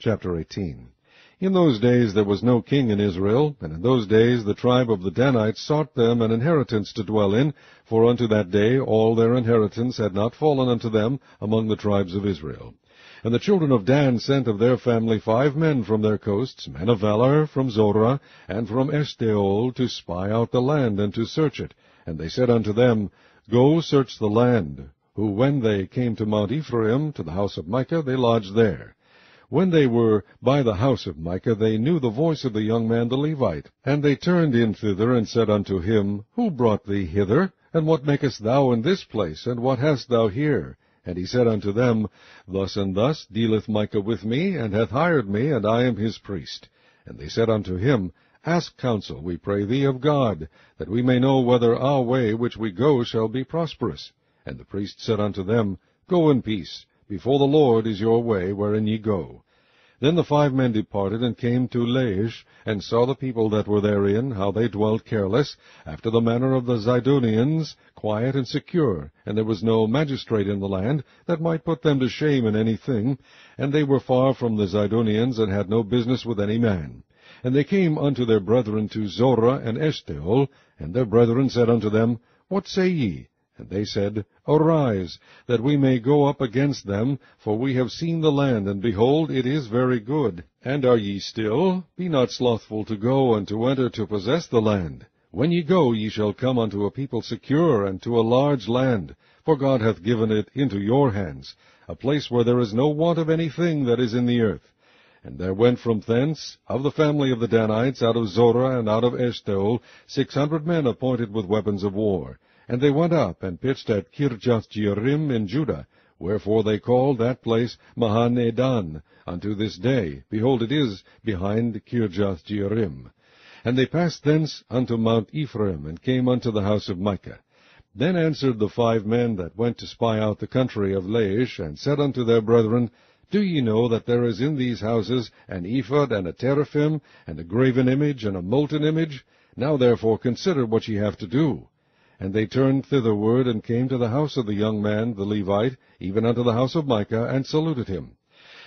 Chapter 18. In those days there was no king in Israel, and in those days the tribe of the Danites sought them an inheritance to dwell in, for unto that day all their inheritance had not fallen unto them among the tribes of Israel. And the children of Dan sent of their family 5 men from their coasts, men of valor, from Zorah, and from Eshtaol, to spy out the land, and to search it. And they said unto them, Go search the land. Who, when they came to Mount Ephraim, to the house of Micah, they lodged there. When they were by the house of Micah, they knew the voice of the young man the Levite. And they turned in thither, and said unto him, Who brought thee hither? And what makest thou in this place? And what hast thou here? And he said unto them, Thus and thus dealeth Micah with me, and hath hired me, and I am his priest. And they said unto him, Ask counsel, we pray thee, of God, that we may know whether our way which we go shall be prosperous. And the priest said unto them, Go in peace. Before the Lord is your way, wherein ye go. Then the 5 men departed, and came to Laish, and saw the people that were therein, how they dwelt careless, after the manner of the Zidonians, quiet and secure, and there was no magistrate in the land that might put them to shame in any thing, and they were far from the Zidonians, and had no business with any man. And they came unto their brethren to Zorah and Eshtaol, and their brethren said unto them, What say ye? And they said, Arise, that we may go up against them, for we have seen the land, and behold, it is very good. And are ye still? Be not slothful to go, and to enter to possess the land. When ye go, ye shall come unto a people secure, and to a large land, for God hath given it into your hands, a place where there is no want of anything that is in the earth. And there went from thence, of the family of the Danites, out of Zorah and out of Eshtaol, 600 men appointed with weapons of war. And they went up, and pitched at Kirjath-jearim in Judah, wherefore they called that place Mahanedan unto this day. Behold, it is behind Kirjath-jearim. And they passed thence unto Mount Ephraim, and came unto the house of Micah. Then answered the 5 men that went to spy out the country of Laish, and said unto their brethren, Do ye know that there is in these houses an ephod, and a teraphim, and a graven image, and a molten image? Now therefore consider what ye have to do. And they turned thitherward, and came to the house of the young man the Levite, even unto the house of Micah, and saluted him.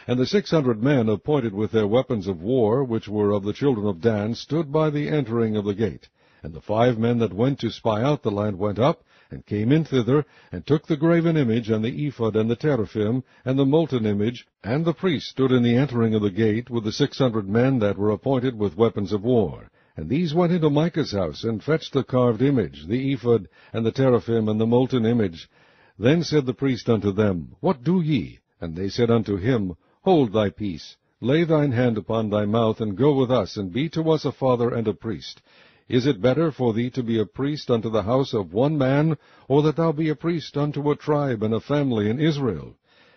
And the 600 men appointed with their weapons of war, which were of the children of Dan, stood by the entering of the gate. And the 5 men that went to spy out the land went up, and came in thither, and took the graven image, and the ephod, and the teraphim, and the molten image, and the priest stood in the entering of the gate, with the 600 men that were appointed with weapons of war. And these went into Micah's house, and fetched the carved image, the ephod, and the teraphim, and the molten image. Then said the priest unto them, What do ye? And they said unto him, Hold thy peace, lay thine hand upon thy mouth, and go with us, and be to us a father and a priest. Is it better for thee to be a priest unto the house of one man, or that thou be a priest unto a tribe and a family in Israel?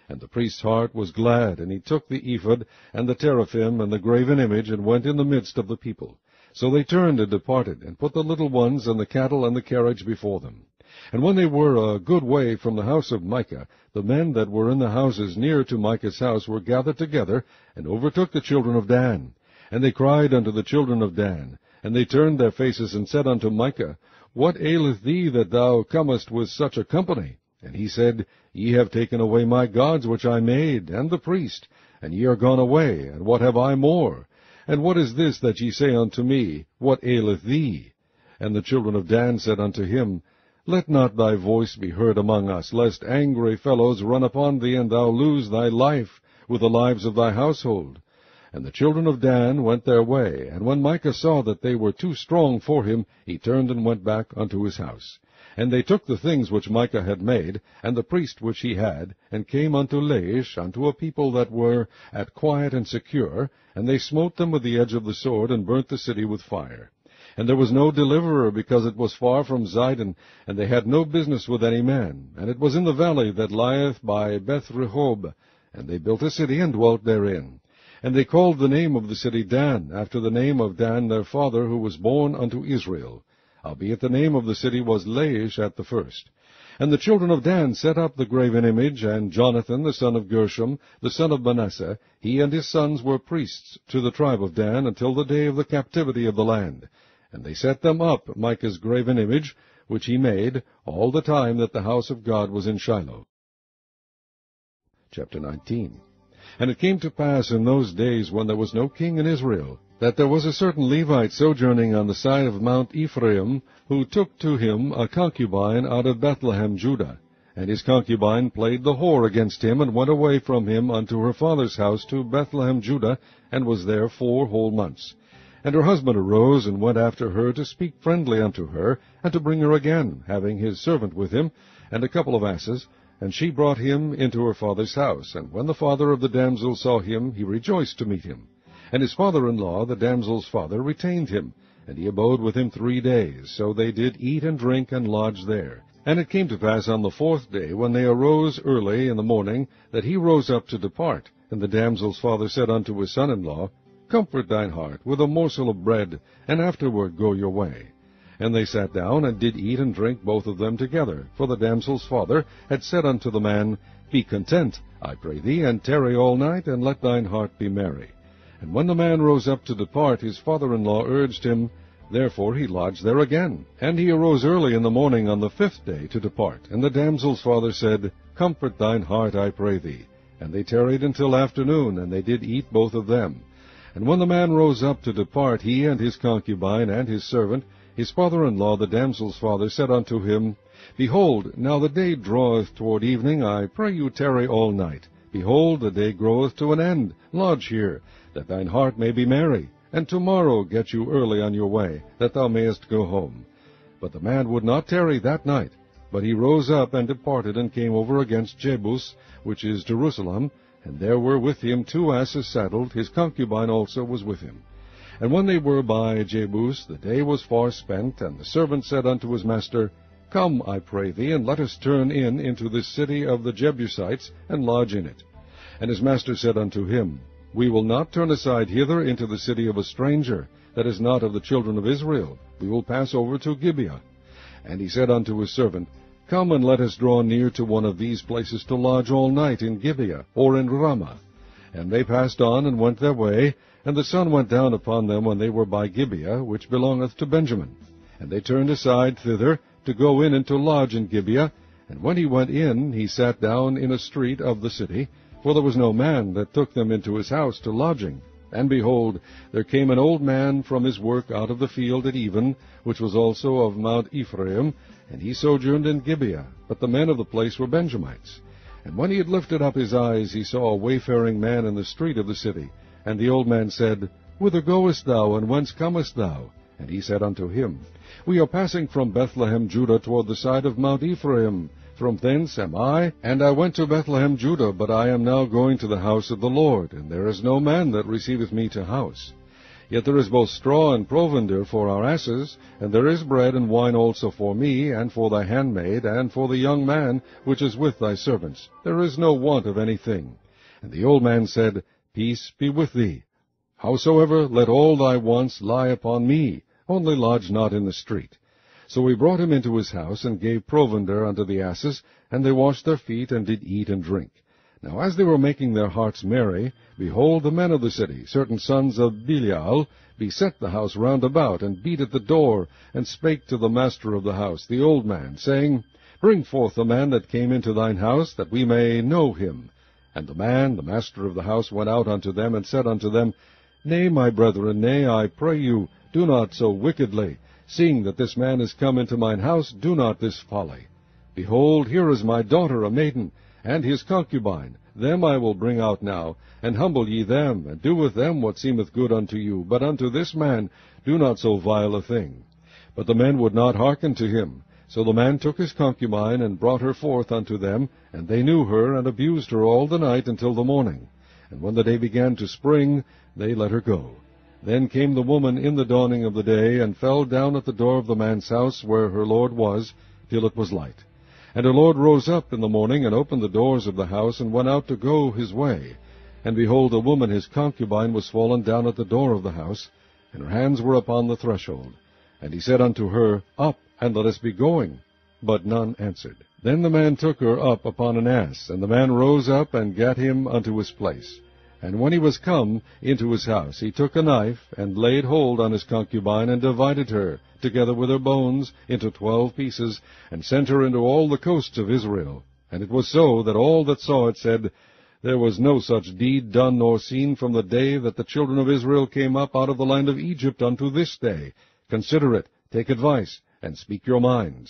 And the priest's heart was glad, and he took the ephod, and the teraphim, and the graven image, and went in the midst of the people. So they turned and departed, and put the little ones and the cattle and the carriage before them. And when they were a good way from the house of Micah, the men that were in the houses near to Micah's house were gathered together, and overtook the children of Dan. And they cried unto the children of Dan, and they turned their faces, and said unto Micah, What aileth thee that thou comest with such a company? And he said, Ye have taken away my gods which I made, and the priest, and ye are gone away, and what have I more? And what is this that ye say unto me, What aileth thee? And the children of Dan said unto him, Let not thy voice be heard among us, lest angry fellows run upon thee, and thou lose thy life with the lives of thy household. And the children of Dan went their way, and when Micah saw that they were too strong for him, he turned and went back unto his house. And they took the things which Micah had made, and the priest which he had, and came unto Laish, unto a people that were at quiet and secure, and they smote them with the edge of the sword, and burnt the city with fire. And there was no deliverer, because it was far from Zidon, and they had no business with any man. And it was in the valley that lieth by Beth-rehob. And they built a city, and dwelt therein. And they called the name of the city Dan, after the name of Dan their father, who was born unto Israel. Howbeit the name of the city was Laish at the first. And the children of Dan set up the graven image, and Jonathan the son of Gershom, the son of Manasseh, he and his sons were priests to the tribe of Dan, until the day of the captivity of the land. And they set them up, Micah's graven image, which he made, all the time that the house of God was in Shiloh. Chapter 19. And it came to pass in those days, when there was no king in Israel, that there was a certain Levite sojourning on the side of Mount Ephraim, who took to him a concubine out of Bethlehem, Judah. And his concubine played the whore against him, and went away from him unto her father's house to Bethlehem, Judah, and was there 4 whole months. And her husband arose, and went after her to speak friendly unto her, and to bring her again, having his servant with him, and a couple of asses. And she brought him into her father's house. And when the father of the damsel saw him, he rejoiced to meet him. And his father-in-law, the damsel's father, retained him, and he abode with him 3 days. So they did eat and drink, and lodge there. And it came to pass on the 4th day, when they arose early in the morning, that he rose up to depart. And the damsel's father said unto his son-in-law, Comfort thine heart with a morsel of bread, and afterward go your way. And they sat down, and did eat and drink both of them together. For the damsel's father had said unto the man, Be content, I pray thee, and tarry all night, and let thine heart be merry. And when the man rose up to depart, his father-in-law urged him. Therefore he lodged there again. And he arose early in the morning on the 5th day to depart. And the damsel's father said, Comfort thine heart, I pray thee. And they tarried until afternoon, and they did eat both of them. And when the man rose up to depart, he and his concubine and his servant, his father-in-law, the damsel's father, said unto him, Behold, now the day draweth toward evening, I pray you tarry all night. Behold, the day groweth to an end. Lodge here, that thine heart may be merry. And tomorrow get you early on your way, that thou mayest go home. But the man would not tarry that night, but he rose up and departed, and came over against Jebus, which is Jerusalem, and there were with him 2 asses saddled, his concubine also was with him. And when they were by Jebus, the day was far spent, and the servant said unto his master, Come, I pray thee, and let us turn in into this city of the Jebusites, and lodge in it. And his master said unto him, We will not turn aside hither into the city of a stranger, that is not of the children of Israel. We will pass over to Gibeah. And he said unto his servant, Come, and let us draw near to one of these places to lodge all night in Gibeah, or in Ramah. And they passed on, and went their way, and the sun went down upon them when they were by Gibeah, which belongeth to Benjamin. And they turned aside thither, to go in and to lodge in Gibeah. And when he went in, he sat down in a street of the city, for there was no man that took them into his house to lodging. And behold, there came an old man from his work out of the field at even, which was also of Mount Ephraim, and he sojourned in Gibeah. But the men of the place were Benjamites. And when he had lifted up his eyes, he saw a wayfaring man in the street of the city. And the old man said, Whither goest thou, and whence comest thou? And he said unto him, We are passing from Bethlehem, Judah, toward the side of Mount Ephraim. From thence am I, and I went to Bethlehem, Judah, but I am now going to the house of the Lord, and there is no man that receiveth me to house. Yet there is both straw and provender for our asses, and there is bread and wine also for me, and for thy handmaid, and for the young man which is with thy servants. There is no want of anything. And the old man said, Peace be with thee. Howsoever, let all thy wants lie upon me, only lodge not in the street. So we brought him into his house, and gave provender unto the asses, and they washed their feet, and did eat and drink. Now as they were making their hearts merry, behold, the men of the city, certain sons of Belial, beset the house round about, and beat at the door, and spake to the master of the house, the old man, saying, Bring forth the man that came into thine house, that we may know him. And the man, the master of the house, went out unto them, and said unto them, Nay, my brethren, nay, I pray you, do not so wickedly. Seeing that this man is come into mine house, do not this folly. Behold, here is my daughter, a maiden, and his concubine. Them I will bring out now, and humble ye them, and do with them what seemeth good unto you. But unto this man do not so vile a thing. But the men would not hearken to him. So the man took his concubine, and brought her forth unto them, and they knew her, and abused her all the night until the morning. And when the day began to spring, they let her go. Then came the woman in the dawning of the day, and fell down at the door of the man's house where her lord was, till it was light. And her lord rose up in the morning, and opened the doors of the house, and went out to go his way. And behold, the woman his concubine was fallen down at the door of the house, and her hands were upon the threshold. And he said unto her, Up, and let us be going. But none answered. Then the man took her up upon an ass, and the man rose up, and gat him unto his place. And when he was come into his house, he took a knife, and laid hold on his concubine, and divided her, together with her bones, into 12 pieces, and sent her into all the coasts of Israel. And it was so that all that saw it said, There was no such deed done nor seen from the day that the children of Israel came up out of the land of Egypt unto this day. Consider it, take advice, and speak your minds.